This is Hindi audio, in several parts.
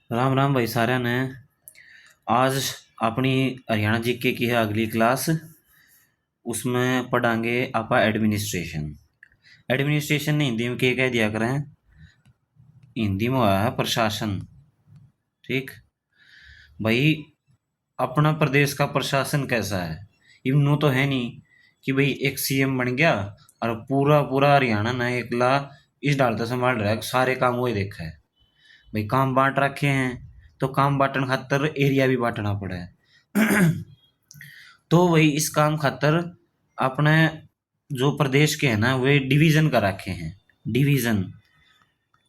राम राम भाई साਰਿਆਂ ने। आज अपनी हरियाणा जीके की है अगली क्लास। उसमें पढ़ांगे आपा एडमिनिस्ट्रेशन। एडमिनिस्ट्रेशन ने हिंदी में क्या कह दिया करें। हिंदी में हुआ है प्रशासन। ठीक भाई, अपना प्रदेश का प्रशासन कैसा है। यूं तो है नहीं कि भाई एक सीएम बन गया और पूरा पूरा हरियाणा ना एकला इस डालता संभाल रहा है, सारे काम वही देखा है। भाई काम बांट रखे हैं, तो काम बांटने खातर एरिया भी बांटना पड़ा है। तो वही इस काम खातर अपने जो प्रदेश के है ना वे डिवीजन कर रखे हैं। डिवीजन,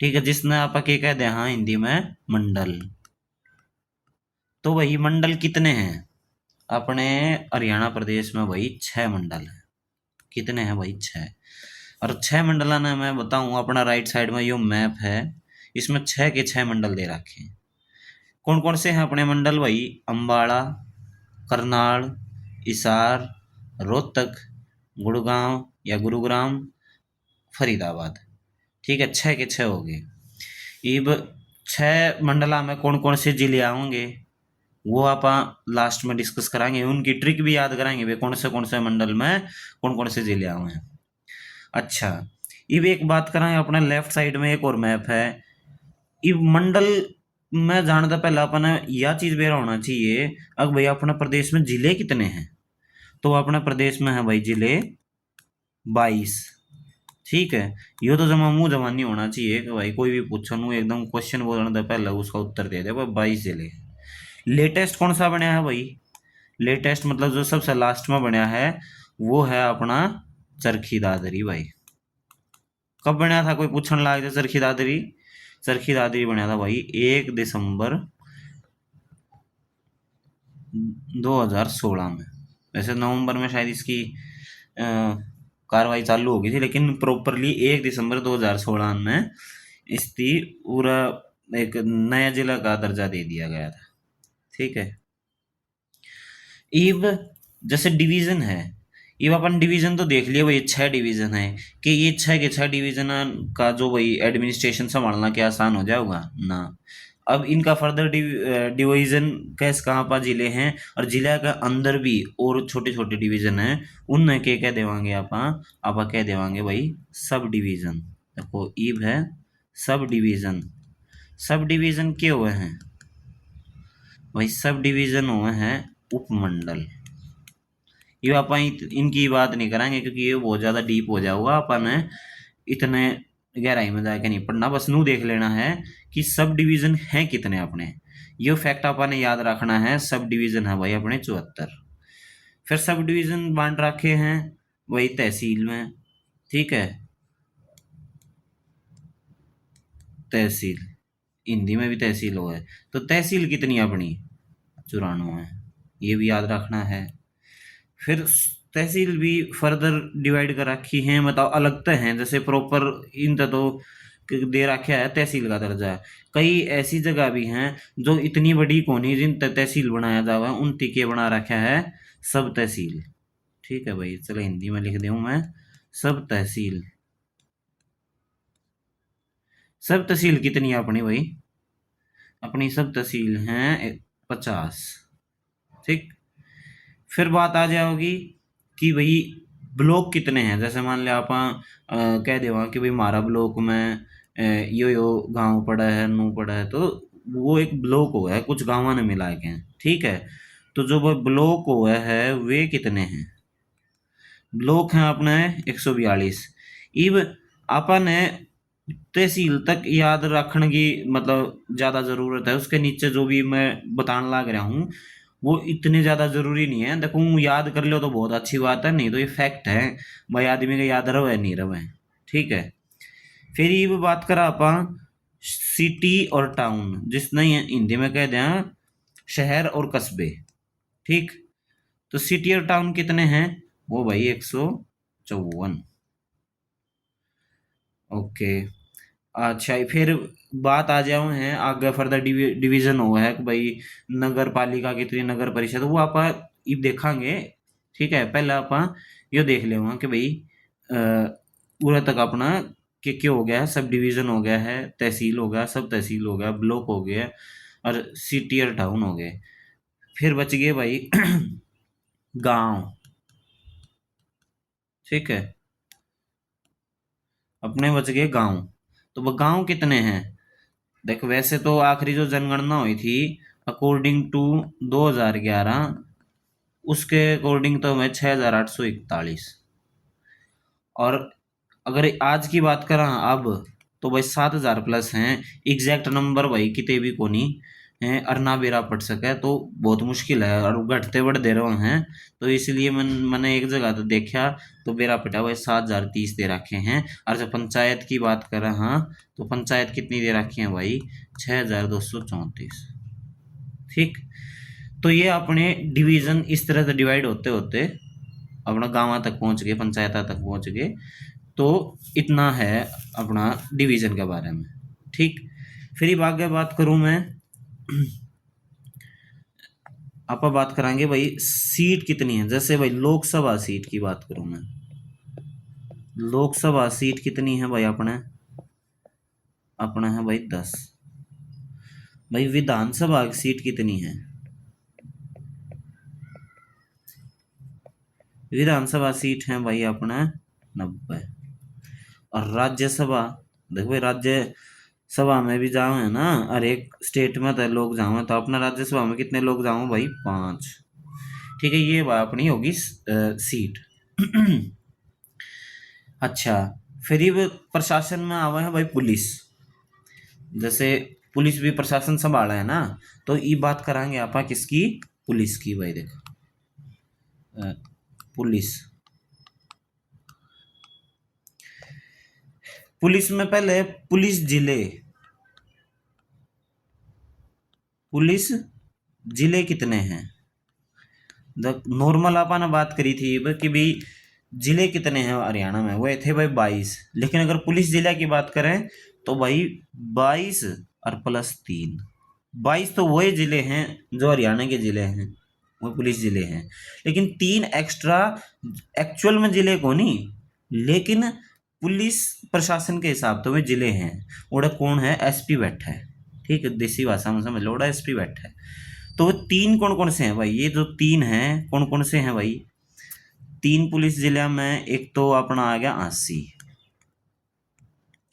ठीक है, जिसने आप के कह दे हाँ हिंदी में मंडल। तो वही मंडल कितने हैं अपने हरियाणा प्रदेश में। वही 6 मंडल है। कितने हैं भाई? 6। और 6 मंडल ने मैं बताऊं, अपना राइट साइड में यो मैप है, इसमें 6 के 6 मंडल दे रखे हैं। कौन कौन से हैं अपने मंडल भाई? अम्बाड़ा, करनाल, हिसार, रोहतक, गुड़गांव या गुरुग्राम, फरीदाबाद। ठीक है, 6 के 6 हो गए। अब 6 मंडला में कौन कौन से जिले आएंगे वो आप लास्ट में डिस्कस कराएंगे। उनकी ट्रिक भी याद कराएंगे वे कौन से मंडल में कौन कौन से जिले आए हैं। अच्छा, अब एक बात कराएं, अपने लेफ्ट साइड में एक और मैप है। अब मंडल में जाने से पहले अपने यह चीज बेरा होना चाहिए, अब भाई अपने प्रदेश में जिले कितने हैं। तो अपने प्रदेश में है भाई जिले 22। ठीक है, यो तो जमा मुंह जमा नहीं होना चाहिए कि भाई कोई भी पूछो नू एकदम क्वेश्चन बोलने से पहले उसका उत्तर दे दे। भाई 22 जिले। लेटेस्ट कौन सा बनया है भाई? लेटेस्ट मतलब जो सबसे लास्ट में बनया है वो है अपना चरखी दादरी भाई। कब बनया था? कोई पूछने लगा था चरखी दादरी। चरखी दादरी बनया था भाई 1 दिसंबर 2016 में। वैसे नवंबर में शायद इसकी कार्रवाई चालू हो गई थी, लेकिन प्रॉपरली 1 दिसंबर 2016 में इसकी पूरा एक नया जिला का दर्जा दे दिया गया था। ठीक है, इव जैसे डिवीजन है, इव अपन डिवीजन तो देख लिया भाई 6 डिवीजन है कि ये 6 के 6 डिवीजन का जो भाई एडमिनिस्ट्रेशन संभालना क्या आसान हो जाएगा ना। अब इनका फर्दर डिवीजन कैसे कहाँ पर जिले हैं और जिले के अंदर भी और छोटे छोटे डिवीजन हैं, उनमें क्या क्या देवांगे आप क्या देवांगे भाई? Sub division. देखो ईव है सब डिवीजन। सब डिवीजन के हुए हैं भाई? सब डिवीजन हुए हैं उपमंडल। ये अपन इनकी बात नहीं करेंगे क्योंकि ये बहुत ज्यादा डीप हो जाएगा, अपन इतने गहराई में जाके नहीं पढ़ना। बस नू देख लेना है कि सब डिवीजन है कितने अपने। ये फैक्ट अपन ने याद रखना है। सब डिवीजन है भाई अपने 74। फिर सब डिवीजन बांट रखे हैं वही तहसील में। ठीक है, तहसील हिंदी में भी तहसील हो है। तो तहसील कितनी है अपनी? 94 है। ये भी याद रखना है। फिर तहसील भी फर्दर डिवाइड कर रखी हैं, मतलब अलग तो हैं, जैसे प्रॉपर इन तो दे रखा है तहसील का दर्जा। कई ऐसी जगह भी हैं जो इतनी बड़ी कोनी जिन तहसील बनाया जावा उन टिके बना रखा है सब तहसील। ठीक है भाई, चलो हिंदी में लिख दूं मैं सब तहसील। सब तहसील कितनी है अपनी भाई? अपनी सब तहसील हैं 50। ठीक, फिर बात आ जाएगी कि भाई ब्लॉक कितने हैं। जैसे मान लिया आप कह देवा कि भाई हमारा ब्लॉक में यो गांव पड़ा है नू पड़ा है, तो वो एक ब्लॉक हुआ है, कुछ गाँव ने मिला के हैं। ठीक है, तो जो वो ब्लॉक हुआ है वे कितने हैं? ब्लॉक हैं अपने 142। इब अपन तहसील तक याद रखने की मतलब ज्यादा जरूरत है, उसके नीचे जो भी मैं बताने लग रहा हूँ वो इतने ज्यादा जरूरी नहीं है। देखो याद कर लो तो बहुत अच्छी बात है, नहीं तो ये फैक्ट है भाई, आदमी का याद रहे नहीं रहे। ठीक है, फिर ये बात करा अपन सिटी और टाउन, जिसने हिंदी में कह दें शहर और कस्बे। ठीक, तो सिटी और टाउन कितने हैं? वो भाई 154। ओके, अच्छा फिर बात आ जाओ है आगे फर्दर डिवीजन हुआ है कि भाई नगर पालिका कितनी, नगर परिषद, वो आप ये देखांगे। ठीक है, पहले आप ये देख ले कि भाई पूरा तक अपना क्या क्या हो गया है। सब डिवीजन हो गया है, तहसील हो गया, सब तहसील हो गया, ब्लॉक हो गया, और सिटी और टाउन हो गए। फिर बच गए भाई गांव। ठीक है, अपने बच गए गांव। तो वो गांव कितने हैं? देखो वैसे तो आखिरी जो जनगणना हुई थी अकॉर्डिंग टू 2011, उसके अकॉर्डिंग तो हमें 6,841। और अगर आज की बात करा अब, तो भाई 7,000 प्लस हैं। एग्जैक्ट नंबर भाई किते भी को नहीं है, अरना बेरा पड़ सके तो बहुत मुश्किल है, और घटते बढ़ते रहे हैं। तो इसलिए मैंने एक जगह तो देखा, तो बेरा पटा भाई 7,030 दे रखे हैं। और जब पंचायत की बात करें, हाँ, तो पंचायत कितनी दे रखी है भाई? 6,234। ठीक। तो ये अपने डिवीजन इस तरह से डिवाइड होते होते अपना गांव तक पहुंच गए, पंचायत तक पहुंच गए। तो इतना है अपना डिवीजन के बारे में। ठीक। फिर अब आगे बात करूं मैं, आप बात करांगे भाई सीट कितनी है। जैसे भाई लोकसभा सीट की बात करूं मैं, लोकसभा सीट कितनी है भाई? अपने अपना है भाई 10। भाई विधानसभा की सीट कितनी है? विधानसभा सीट है भाई अपना 90। और राज्यसभा, देखो भाई राज्य सभा में भी जाओ है ना, और एक स्टेट में तो लोग जाओ, तो अपना राज्यसभा में कितने लोग जाओ भाई? 5। ठीक है, ये बात अपनी होगी सीट। अच्छा, फिर ये प्रशासन में आवा है भाई पुलिस। जैसे पुलिस भी प्रशासन संभाला है ना, तो ये बात करांगे आप किसकी? पुलिस की। भाई देखो अ, पुलिस, पुलिस में पहले पुलिस जिले, पुलिस जिले कितने हैं? नॉर्मल आपने बात करी थी कि भाई जिले कितने हैं हरियाणा में, वो थे भाई 22। लेकिन अगर पुलिस जिला की बात करें तो भाई 22 और प्लस 3, 22 तो वही जिले हैं जो हरियाणा के जिले हैं, वो पुलिस जिले हैं। लेकिन 3 एक्स्ट्रा एक्चुअल में जिले को नहीं, लेकिन पुलिस प्रशासन के हिसाब तो वे जिले हैं। ओड़ा कौन है? एसपी बैठा है। ठीक है, देसी भाषा में समझ लो, ओड़ा एसपी बैठा है। तो वो 3 कौन कौन से हैं भाई? ये जो 3 हैं कौन कौन से हैं भाई? 3 पुलिस जिला में एक तो अपना आ गया आसी।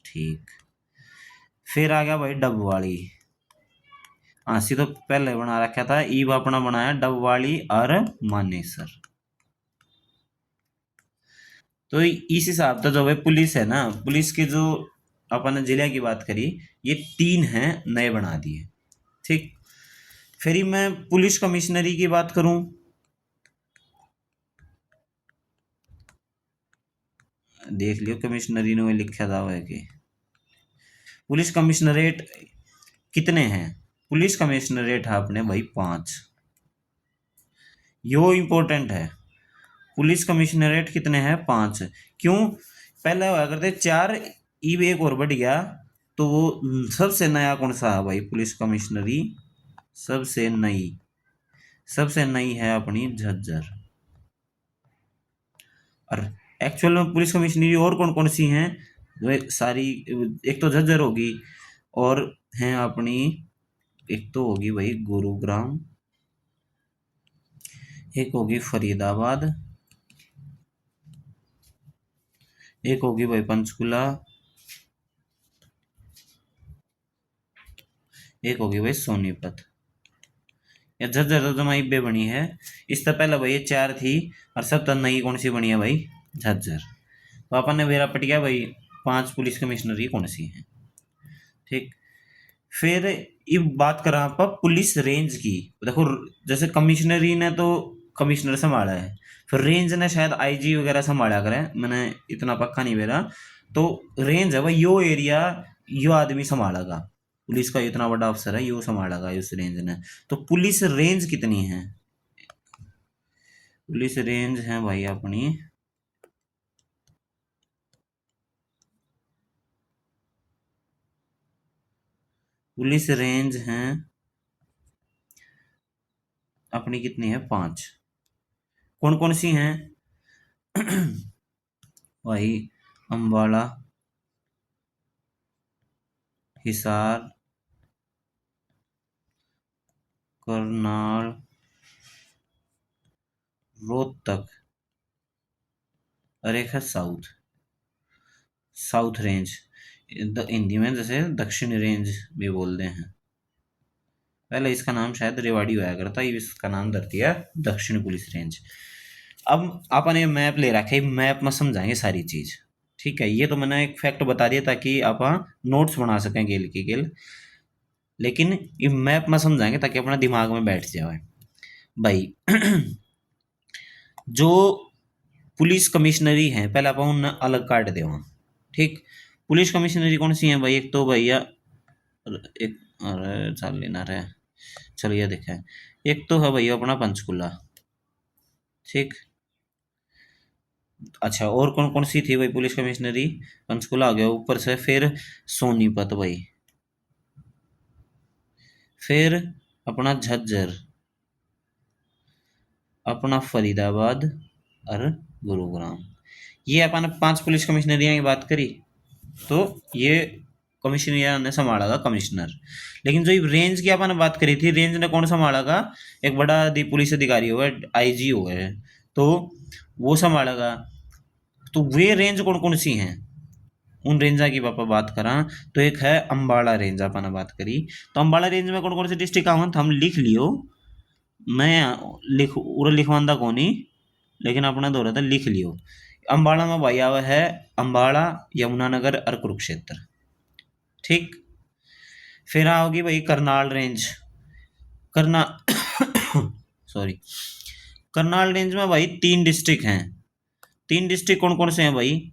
ठीक। फिर आ गया भाई डबवाड़ी। आसी तो पहले बना रखा था, ईब अपना बनाया डबवाड़ी और मानेसर। तो इस हिसाब से जो भाई पुलिस है ना, पुलिस के जो अपन ने जिले की बात करी, ये 3 हैं नए बना दिए। ठीक। फिर मैं पुलिस कमिश्नरी की बात करूं, देख लियो कमिश्नरी ने लिखा था है कि पुलिस कमिश्नरेट कितने हैं? पुलिस कमिश्नरेट है अपने भाई 5। यो इंपॉर्टेंट है। पुलिस कमिश्नरेट कितने हैं? 5। क्यों? पहले हुआ करते 4, ईब एक और बढ़ गया। तो वो सबसे नया कौन सा है भाई? पुलिस कमिश्नरी सबसे नई, सबसे नई है अपनी झज्जर। और एक्चुअल में पुलिस कमिश्नरी और कौन कौन सी हैं? वे सारी, एक तो झज्जर होगी, और हैं अपनी, एक तो होगी भाई गुरुग्राम, एक होगी फरीदाबाद, एक होगी भाई पंचकुला, एक होगी भाई सोनीपत। या झज्जर तो जमाई बे बनी है। इससे पहले भाई ये 4 थी, और सब तो नई कौन सी बनी है भाई? झज्जर। तो अपन ने मेरा पट गया भाई 5 पुलिस कमिश्नरी कौन सी हैं। ठीक। फिर ये बात करा आप पुलिस रेंज की। देखो जैसे कमिश्नरी ने तो कमिश्नर संभाला है, फिर रेंज ने शायद आईजी वगैरह संभाला करे, मैंने इतना पक्का नहीं मेरा। तो रेंज है भाई यो एरिया, यो आदमी संभालेगा। पुलिस का इतना बड़ा अफसर है, यो संभालेगा उस रेंज ने। तो पुलिस रेंज कितनी है? पुलिस रेंज है भाई अपनी, पुलिस रेंज है अपनी कितनी है? 5। कौन कौन सी हैं भाई? अम्बाला, हिसार, करनाल, रोहतक, और एक है साउथ, साउथ रेंज। हिंदी में जैसे दक्षिणी रेंज भी बोलते हैं। पहले इसका नाम शायद रेवाड़ी हुआ करता, इसका नाम धरती है दक्षिण पुलिस रेंज। अब अपन ये मैप ले रखा है, मैप में समझाएंगे सारी चीज। ठीक है, ये तो मैंने एक फैक्ट बता दिया ताकि आप नोट्स बना सकें गेल की गेल, लेकिन ये मैप में समझाएंगे ताकि अपना दिमाग में बैठ जाए भाई। जो पुलिस कमिश्नरी है पहले आप उन अलग काट दे वहाँ। ठीक, पुलिस कमिश्नरी कौन सी है भाई? एक तो भैया एक, अरे चल लेना रहे, चलिए देखें। एक तो है भैया अपना पंचकुला। ठीक, अच्छा और कौन कौन सी थी भाई पुलिस कमिश्नरी? पंचकुला हो गया, ऊपर से फिर सोनीपत भाई, फिर अपना झज्जर, अपना फरीदाबाद और गुरुग्राम। ये अपन 5 पुलिस कमिश्नरियां की बात करी, तो ये कमिश्नरिया ने संभाला कमिश्नर। लेकिन जो ये रेंज की अपन बात करी थी, रेंज ने कौन संभाला? एक बड़ा पुलिस अधिकारी हुआ, आईजी हुआ है, तो वो संभालेगा। तो वे रेंज कौन कौन सी हैं? उन रेंजा की पापा बात करा तो एक है अम्बाड़ा रेंज अपन बात करी। तो अम्बाड़ा रेंज में कौन कौन से डिस्ट्रिक्ट आवन हम लिख लियो। मैं लिख उरा लिखवांदा कोनी, लेकिन अपना दो रहा था लिख लियो। अम्बाड़ा में भाई आवा है अम्बाड़ा, यमुनानगर और कुरुक्षेत्र। ठीक, फिर आओगी भाई करनाल रेंज। करना सॉरी, करनाल रेंज में भाई 3 डिस्ट्रिक्ट हैं। 3 डिस्ट्रिक्ट कौन कौन से हैं भाई?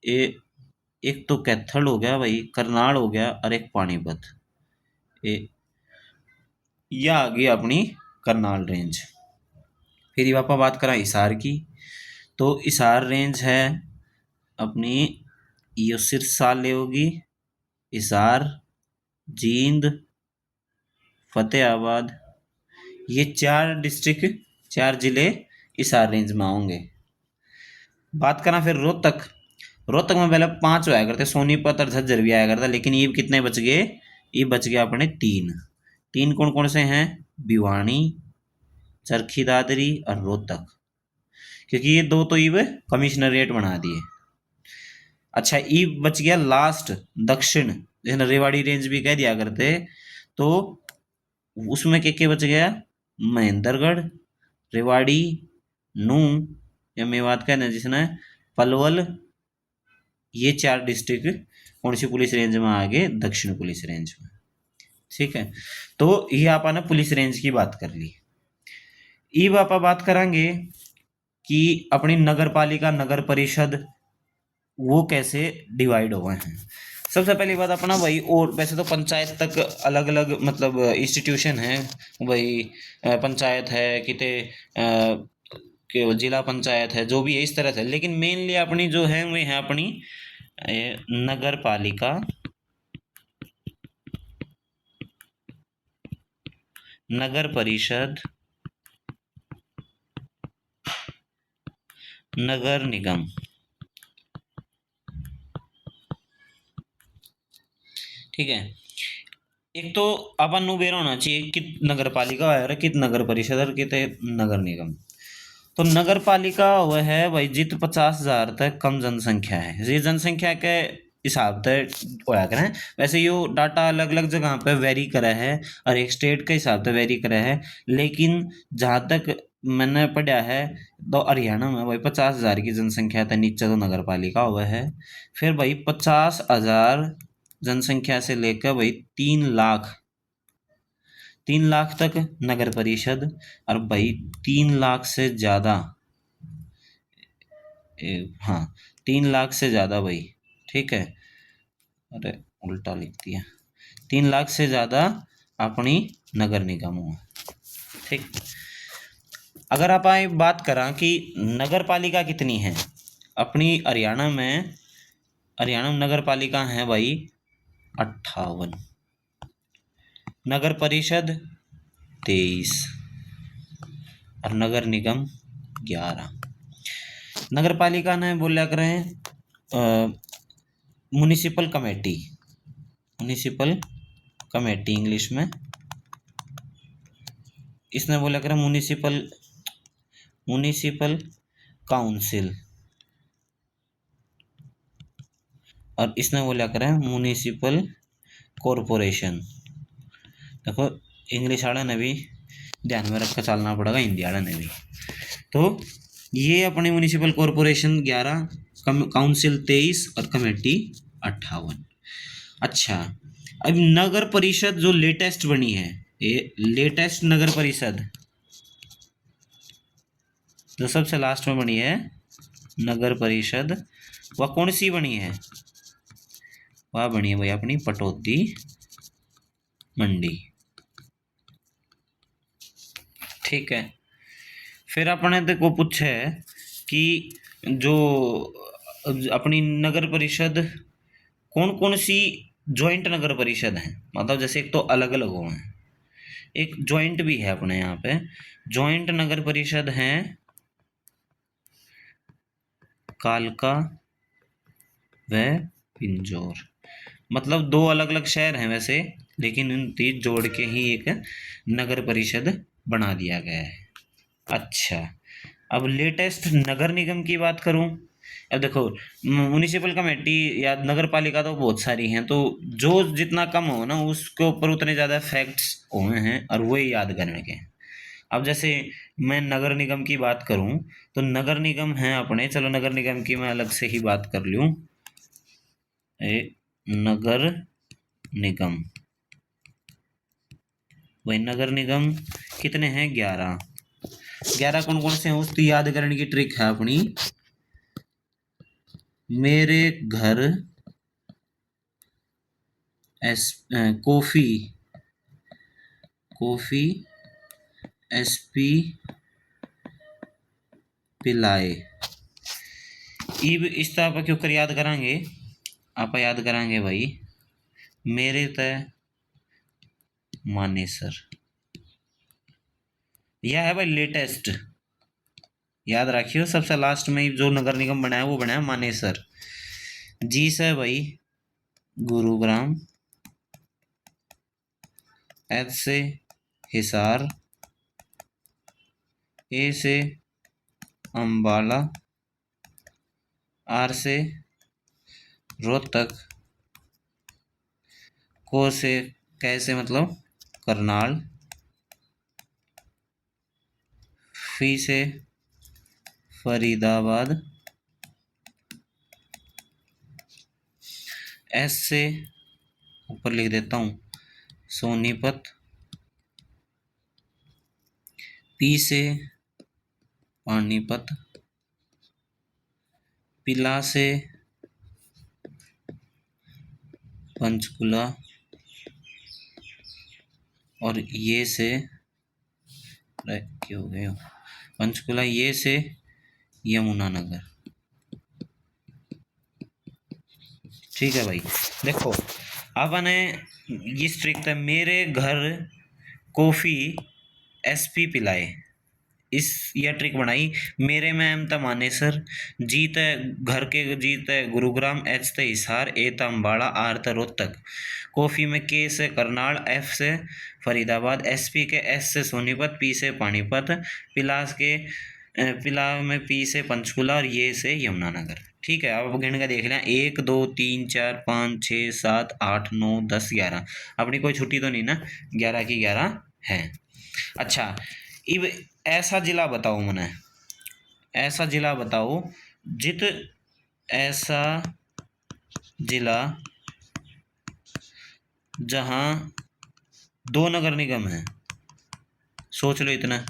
ए, एक तो कैथल हो गया भाई, करनाल हो गया, और एक पानीपत। यह आ गई अपनी करनाल रेंज। फिर वापस बात करा हिसार की, तो हिसार रेंज है अपनी, यो सिरसा ले होगी, हिसार, जींद, फतेहाबाद, ये 4 डिस्ट्रिक्ट, 4 जिले हिसार रेंज में आएंगे। बात करा फिर रोहतक। रोहतक में पहले 5 आया करते, सोनीपत और झज्जर भी आया करता, लेकिन ये कितने बच गए? ये बच गया अपने 3। 3 कौन कौन से हैं? भिवानी, चरखी दादरी और रोहतक, क्योंकि ये 2 तो ईब कमिश्नरेट बना दिए। अच्छा, ईब बच गया लास्ट दक्षिण, जैसे रेवाड़ी रेंज भी कह दिया करते, तो उसमें के बच गया? महेंद्रगढ़, रेवाड़ी, नूंह या मेवात कहना जिसने, पलवल। ये 4 डिस्ट्रिक्ट कौन सी पुलिस रेंज में आ गए? दक्षिण पुलिस रेंज में। ठीक है, तो ये आपने पुलिस रेंज की बात कर ली। अब आप बात करेंगे कि अपनी नगर पालिका, नगर परिषद वो कैसे डिवाइड हुए हैं। सबसे पहली बात अपना भाई, और वैसे तो पंचायत तक अलग अलग मतलब इंस्टीट्यूशन है भाई, पंचायत है किते कि जिला पंचायत है, जो भी है इस तरह से, लेकिन मेनली अपनी जो है वो है अपनी नगर पालिका, नगर परिषद, नगर निगम। ठीक है, एक तो अपन नु बेर होना चाहिए कि नगर पालिका है और कित नगर परिषद और कित नगर निगम। तो नगर पालिका वह है भाई जित 50,000 तक कम जनसंख्या है, ये जनसंख्या के हिसाब से होया करें। वैसे यो डाटा अलग अलग जगह पे वेरी करे है और एक स्टेट के हिसाब से वेरी करे है, लेकिन जहाँ तक मैंने पढ़ा है तो हरियाणा में भाई 50,000 की जनसंख्या तक नीचे तो नगर पालिका हुआ है। फिर भाई 50,000 जनसंख्या से लेकर भाई 3 लाख, 3 लाख तक नगर परिषद, और भाई 3 लाख से ज्यादा, हाँ 3 लाख से ज्यादा भाई। ठीक है, अरे उल्टा लिख दिया, 3 लाख से ज्यादा अपनी नगर निगम हुआ। ठीक, अगर आप बात करा कि नगर पालिका कितनी है अपनी हरियाणा में, हरियाणा में नगर पालिका है भाई 58, नगर परिषद 23 और नगर निगम 11। नगर पालिका ने बोला करें municipal committee, municipal committee English में, इसने बोला करें म्युनिसिपल म्युनिसिपल काउंसिल, और इसने बोला करें म्युनिसिपल कॉरपोरेशन। देखो इंग्लिश वाला ने भी ध्यान में रख कर चलना पड़ेगा, हिंदी वाला ने भी। तो ये अपने म्युनिसिपल कॉरपोरेशन 11, काउंसिल 23 और कमेटी 58। अच्छा, अब नगर परिषद जो लेटेस्ट बनी है, ये लेटेस्ट नगर परिषद जो सबसे लास्ट में बनी है नगर परिषद, वह कौन सी बनी है? वह बनी है भाई अपनी पटौदी मंडी। ठीक है, फिर अपने देखो पूछे कि जो अपनी नगर परिषद कौन कौन सी जॉइंट नगर परिषद है, मतलब जैसे एक तो अलग अलग हुए हैं, एक जॉइंट भी है अपने यहाँ पे। जॉइंट नगर परिषद है कालका व पिंजौर, मतलब दो अलग अलग शहर हैं वैसे, लेकिन इन तीन जोड़ के ही एक नगर परिषद बना दिया गया है। अच्छा, अब लेटेस्ट नगर निगम की बात करूं। अब देखो म्युनिसिपल कमेटी या नगर पालिका तो बहुत सारी हैं, तो जो जितना कम हो ना उसके ऊपर उतने ज़्यादा फैक्ट्स हुए हैं और वही याद करने के हैं। अब जैसे मैं नगर निगम की बात करूं, तो नगर निगम है अपने, चलो नगर निगम की मैं अलग से ही बात कर लूं। नगर निगम, वही नगर निगम कितने हैं? 11। 11 कौन कौन से हैं उसकी याद करने की ट्रिक है अपनी। मेरे घर कॉफी कॉफी एसपी पिलाए। इब इस तरह पर क्यों कर याद करांगे, आप याद करांगे भाई मेरे तय मानेसर। यह है भाई लेटेस्ट, याद रखियो सबसे लास्ट में जो नगर निगम बनाया वो बनाया मानेसर। जी से भाई गुरुग्राम, एच से हिसार, ए से अंबाला, आर से रोहतक, को से कैसे मतलब करनाल, फी से फरीदाबाद, एस से ऊपर लिख देता हूँ सोनीपत, पी से पानीपत, पिला से पंचकुला, और ये से क्यों हो गए पंचकुला, ये से यमुनानगर। ठीक है भाई, देखो अब ने इस ट्रिक था मेरे घर कॉफी एसपी पिलाए, इस यह ट्रिक बनाई। मेरे में एम था मानेसर, जीत है घर के, जीत है गुरुग्राम, एच थे हिसार, ए था अम्बाड़ा, आर था रोहतक, कॉफी में के से करनाल, एफ से फरीदाबाद, एसपी के एस से सोनीपत, पी से पानीपत, पिलास के पिला में पी से पंचकुला, और ये से यमुनानगर। ठीक है, अब गिन के देख लें 1 2 3 4 5 6 7 8 9 10 11, अपनी कोई छुट्टी तो नहीं ना, 11 की 11 है। अच्छा, इब ऐसा जिला बताओ मने, ऐसा जिला बताओ जित ऐसा जिला जहां 2 नगर निगम है। सोच लो इतना,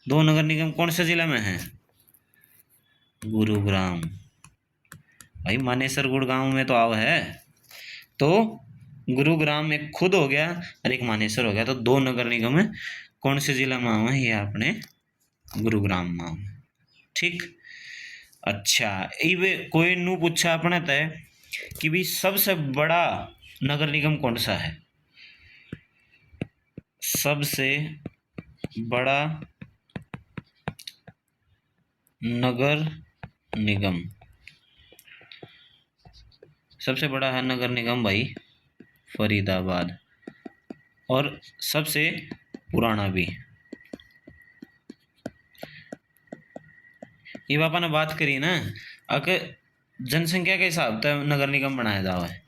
2 नगर निगम कौन से जिला में है? गुरुग्राम। भाई मानेसर गुड़गांव में तो आओ है, तो गुरुग्राम एक खुद हो गया और एक मानेसर हो गया, तो 2 नगर निगम है कौन से जिला में आओ है? ये अपने गुरुग्राम में आओ। ठीक। अच्छा, इब कोई नू पूछा अपने तय कि भी सबसे बड़ा नगर निगम कौन सा है? सबसे बड़ा नगर निगम, सबसे बड़ा है नगर निगम भाई फरीदाबाद। और सबसे पुराना भी। ये पापा ने बात करी ना, अगर जनसंख्या के हिसाब से नगर निगम बनाया जावा है,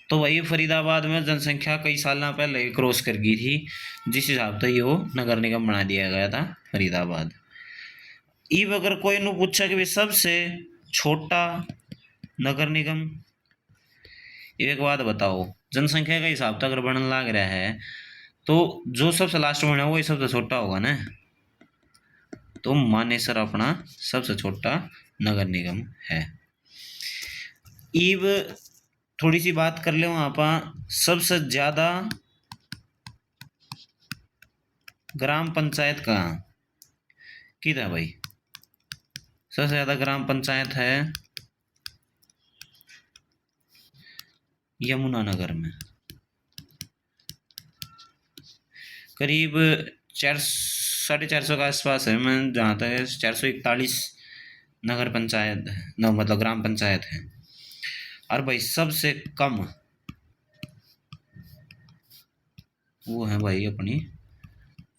तो वही फरीदाबाद में जनसंख्या कई साल पहले क्रॉस कर गई थी, जिस हिसाब से ये वो नगर निगम बना दिया गया था फरीदाबाद। इब अगर कोई नु पूछा कि भाई सबसे छोटा नगर निगम, एक बात बताओ, जनसंख्या के हिसाब से अगर बनने लग रहा है तो जो सबसे लास्ट में है वही सबसे छोटा होगा ना। तो मानेसर अपना सबसे छोटा नगर निगम है। इब थोड़ी सी बात कर ले वहां पर सबसे ज्यादा ग्राम पंचायत कहाँ किधर भाई? सबसे ज्यादा ग्राम पंचायत है यमुनानगर में, करीब 400-450 के आसपास है। मैं जहाँ तक 441 नगर पंचायत है, न मतलब ग्राम पंचायत है। और भाई सबसे कम वो है भाई अपनी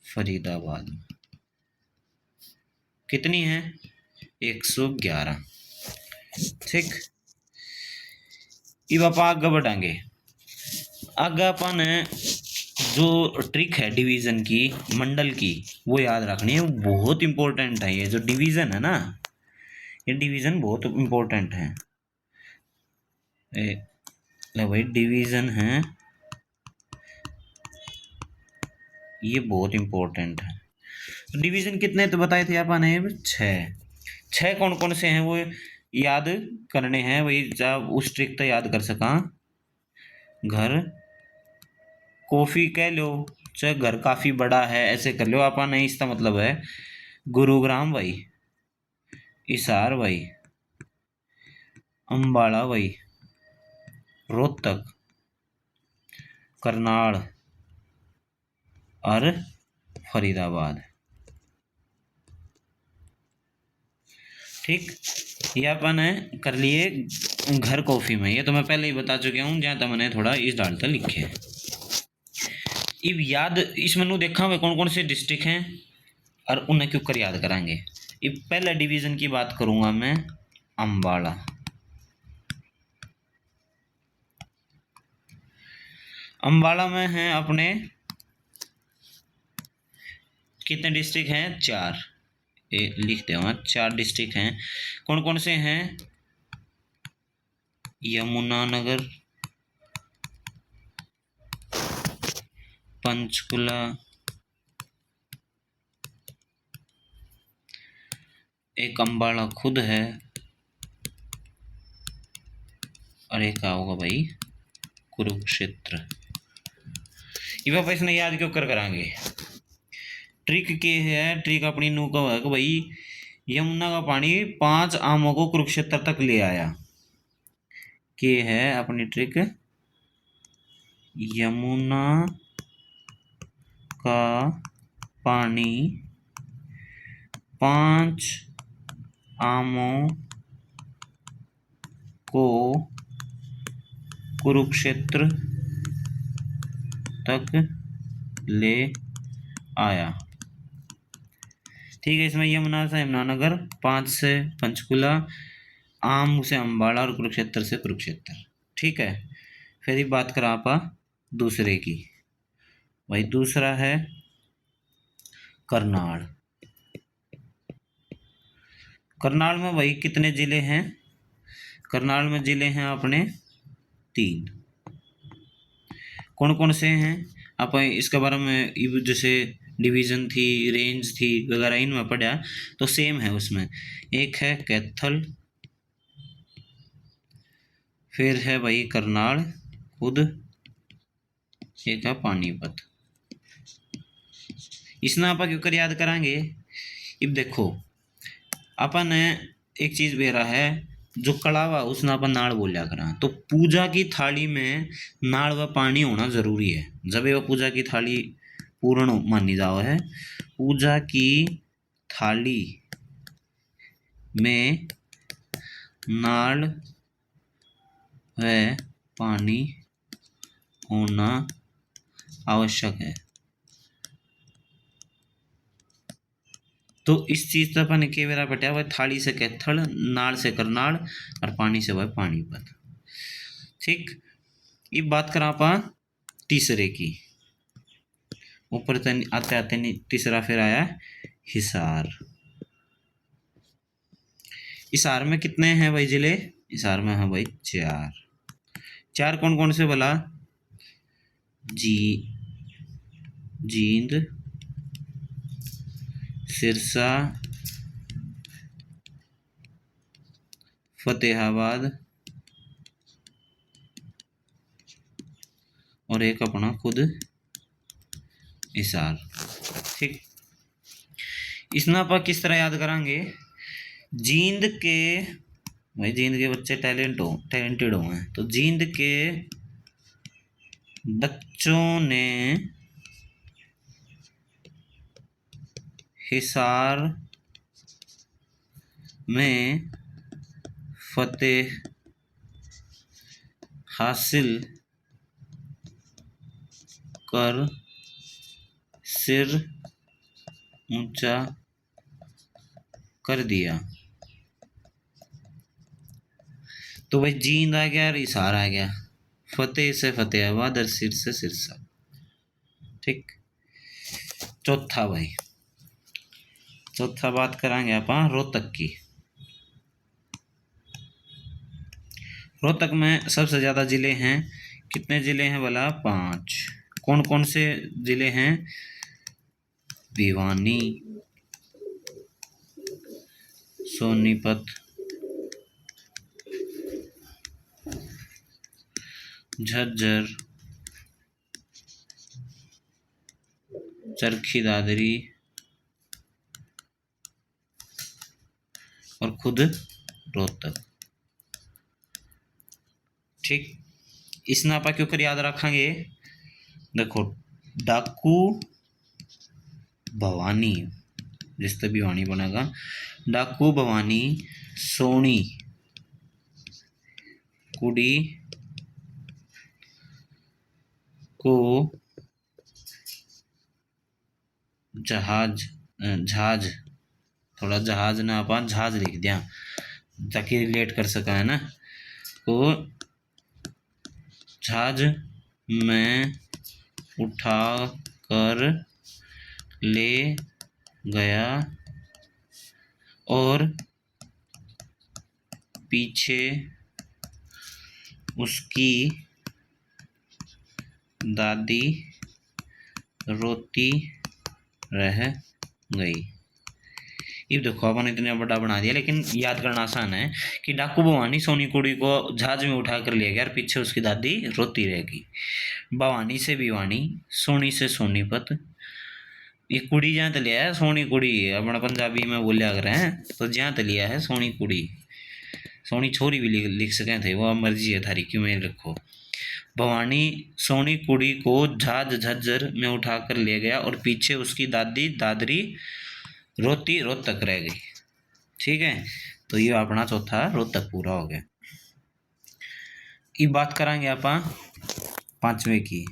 फरीदाबाद में। कितनी है? 111। ठीक, अब आप आगे बढ़ाएंगे। आगे अपन जो ट्रिक है डिवीजन की, मंडल की, वो याद रखनी है, वो बहुत इंपॉर्टेंट है। ये जो डिवीजन है ना, ये डिवीजन बहुत इंपॉर्टेंट है। ले भाई डिवीजन है, ये बहुत इंपॉर्टेंट है। तो डिवीजन कितने तो बताए थे आपने? 6। 6 कौन कौन से हैं वो याद करने हैं, वही जब उस ट्रिक तो याद कर सका। घर कॉफी कह लो, चाहे घर काफी बड़ा है ऐसे कर लो आपा, नहीं इसका मतलब है गुरुग्राम भाई, हिसार भाई, अंबाला भाई, रोहतक, करनाल और फरीदाबाद। ठीक, ये अपन कर लिए घर कॉफी में। ये तो मैं पहले ही बता चुका हूँ, जहाँ तक मैंने थोड़ा इस डालता लिखे। अब याद इस मेनू देखा हुए कौन कौन से डिस्ट्रिक्ट हैं और उन्हें क्यों कर याद कराएंगे। अब पहले डिवीजन की बात करूंगा मैं, अंबाला। अंबाला में हैं अपने कितने डिस्ट्रिक्ट हैं? 4। लिखते हैं 4 डिस्ट्रिक्ट हैं। कौन कौन से हैं? यमुनानगर, पंचकुला, एक अंबाला खुद है, और एक क्या होगा भाई? कुरुक्षेत्र। ये पापा इसने याद क्यों कर करांगे? ट्रिक के है, ट्रिक अपनी नू का है कि भाई यमुना का पानी 5 आमों को कुरुक्षेत्र तक ले आया। के है अपनी ट्रिक, यमुना का पानी 5 आमों को कुरुक्षेत्र तक ले आया। ठीक है, इसमें यमुना से यमुनानगर, 5 से पंचकुला, आम से अंबाला और कुरुक्षेत्र से कुरुक्षेत्र। ठीक है, फिर बात करा आपा दूसरे की। भाई दूसरा है करनाल। करनाल में भाई कितने जिले हैं? करनाल में जिले हैं अपने 3। कौन कौन से हैं? आप इसके बारे में जैसे डिवीजन थी, रेंज थी वगैरह, इनमें पढ़ा तो सेम है उसमें। एक है कैथल, फिर है भाई करनाल खुद, एक है पानीपत। इसमें आप क्यों कर याद करांगे? अब देखो अपन एक चीज बेरा है, जो कड़ावा उसने अपन नाड़ बोलिया करा, तो पूजा की थाली में नाड़ व पानी होना जरूरी है। जब ये पूजा की थाली पूर्ण मानी जाओ है, पूजा की थाली में नाड़ व पानी होना आवश्यक है। तो इस चीज तो अपन के बेरा बटा वह थाली से कैथड़, नाल से करनाल और पानी से वह पानीपत। ठीक। ये बात करा पा तीसरे की। ऊपर आते आते तीसरा फिर आया हिसार। हिसार में कितने हैं भाई जिले? हिसार में है भाई 4। 4 कौन कौन से बोला? जींद, सिरसा, फतेहाबाद और एक अपना खुद हिसार। ठीक। इसना आप किस तरह याद करांगे? जींद के भाई, जींद के बच्चे टैलेंटेड हो हैं, तो जींद के बच्चों ने हिसार में फतेह हासिल कर सिर ऊंचा कर दिया। तो भाई जींद आ गया और हिसार आ गया। फतेह से फतेहाबाद और सिर से सिरसा। ठीक। चौथा भाई, चौथा बात करांगे अपन रोहतक की। रोहतक में सबसे ज्यादा जिले हैं। कितने जिले हैं बोला? 5। कौन कौन से जिले हैं? भिवानी, सोनीपत, झज्जर, चरखी दादरी और खुद रोहतक। ठीक। इस नापा के ऊपर याद रखेंगे। देखो, डाकू भवानी, जिससे भिवानी बनेगा, डाकू भवानी, सोनी, कुड़ी को झाज, थोड़ा जहाज ना अपन झाज लिख दिया ताकि रिलेट कर सका है ना। को झाज में उठा कर ले गया और पीछे उसकी दादी रोती रह गई। ये देखो अपन इतने बड़ा बना दिया, लेकिन याद करना आसान है कि डाकू भवानी सोनी कुड़ी को जहाज में उठा कर ले गया और पीछे उसकी दादी रोती रहेगी। भवानी से भिवानी, सोनी से सोनीपत। ये कुड़ी जहाँ तलिया है सोनी कुड़ी, अपना पंजाबी में बोलिया कर रहे हैं, तो जहाँ तलिया है सोनी कुड़ी। सोनी छोरी भी लिख सके थे, वो मर्जी है थारी, क्यों में रखो। भवानी सोनी कुड़ी को झाज झज्जर में उठाकर ले गया और पीछे उसकी दादी दादरी रोती रोहतक रह गई। ठीक है, तो ये अपना चौथा रोहतक पूरा हो गया। ये बात करांगे अपन पांचवें की।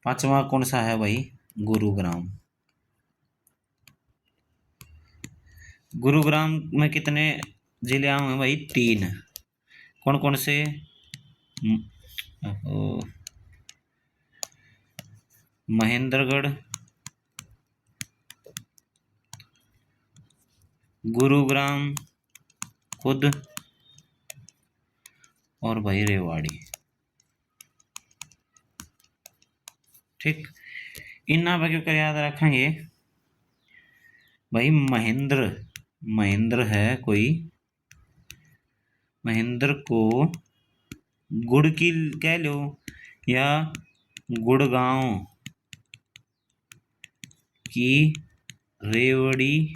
पांचवा कौन सा है भाई? गुरुग्राम। गुरुग्राम में कितने जिले हैं भाई? 3। कौन कौन से? महेंद्रगढ़, गुरुग्राम खुद और भाई रेवाड़ी। ठीक। इन नाम क्यों कर याद रखेंगे भाई? महेंद्र है कोई, महेंद्र को गुड़ की कह लो या गुड़गांव की रेवड़ी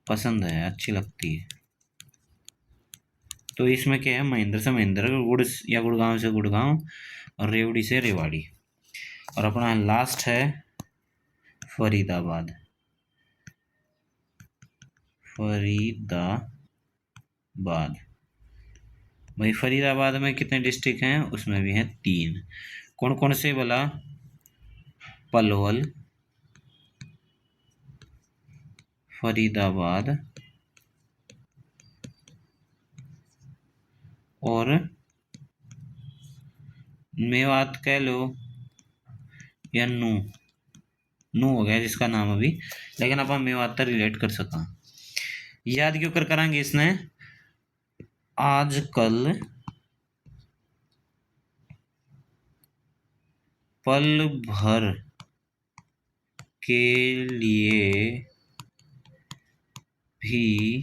पसंद है, अच्छी लगती है। तो इसमें क्या है? महेंद्र से महेंद्र, गुड़ या गुड़गांव से गुड़गांव और रेवड़ी से रेवाड़ी। और अपना लास्ट है फरीदाबाद। भाई फरीदाबाद में कितने डिस्ट्रिक्ट हैं, उसमें भी हैं 3। कौन कौन से बोला, पलवल, फरीदाबाद और मेवात कह लो, या नू नू हो गया जिसका नाम अभी, लेकिन आप मेवात तक रिलेट कर सका। याद क्यों कर करांगे इसने, आजकल पल भर के लिए भी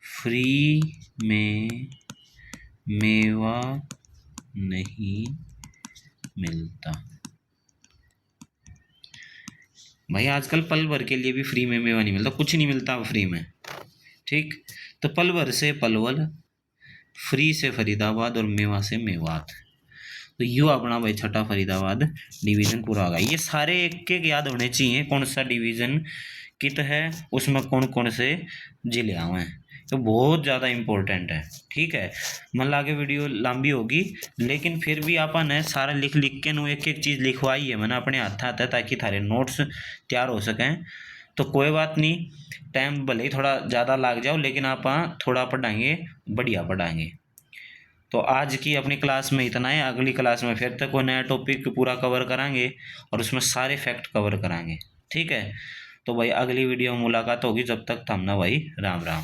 फ्री में मेवा नहीं मिलता। भाई आजकल पल भर के लिए भी फ्री में मेवा नहीं मिलता, कुछ नहीं मिलता अब फ्री में, ठीक। तो पल भर से पलवल, फ्री से फरीदाबाद और मेवा से मेवात। तो यू अपना भाई छठा फरीदाबाद डिवीजन पूरा होगा। ये सारे एक एक याद होने चाहिए, कौन सा डिवीजन कित है, उसमें कौन कौन से जिले आए हैं, तो बहुत ज़्यादा इम्पोर्टेंट है, ठीक है। मन लागे वीडियो लंबी होगी, लेकिन फिर भी अपन है सारा लिख लिख के नो एक एक चीज़ लिखवाई है मैंने अपने हाथ आता है, ताकि थारे नोट्स तैयार हो सकें। तो कोई बात नहीं, टाइम भले ही थोड़ा ज़्यादा लग जाओ, लेकिन आप थोड़ा पढ़ाएंगे, बढ़िया पढ़ाएंगे। तो आज की अपनी क्लास में इतना है, अगली क्लास में फिर तक कोई नया टॉपिक पूरा कवर करांगे और उसमें सारे फैक्ट कवर करांगे, ठीक है। तो भाई अगली वीडियो में मुलाकात होगी, जब तक थमना भाई राम राम।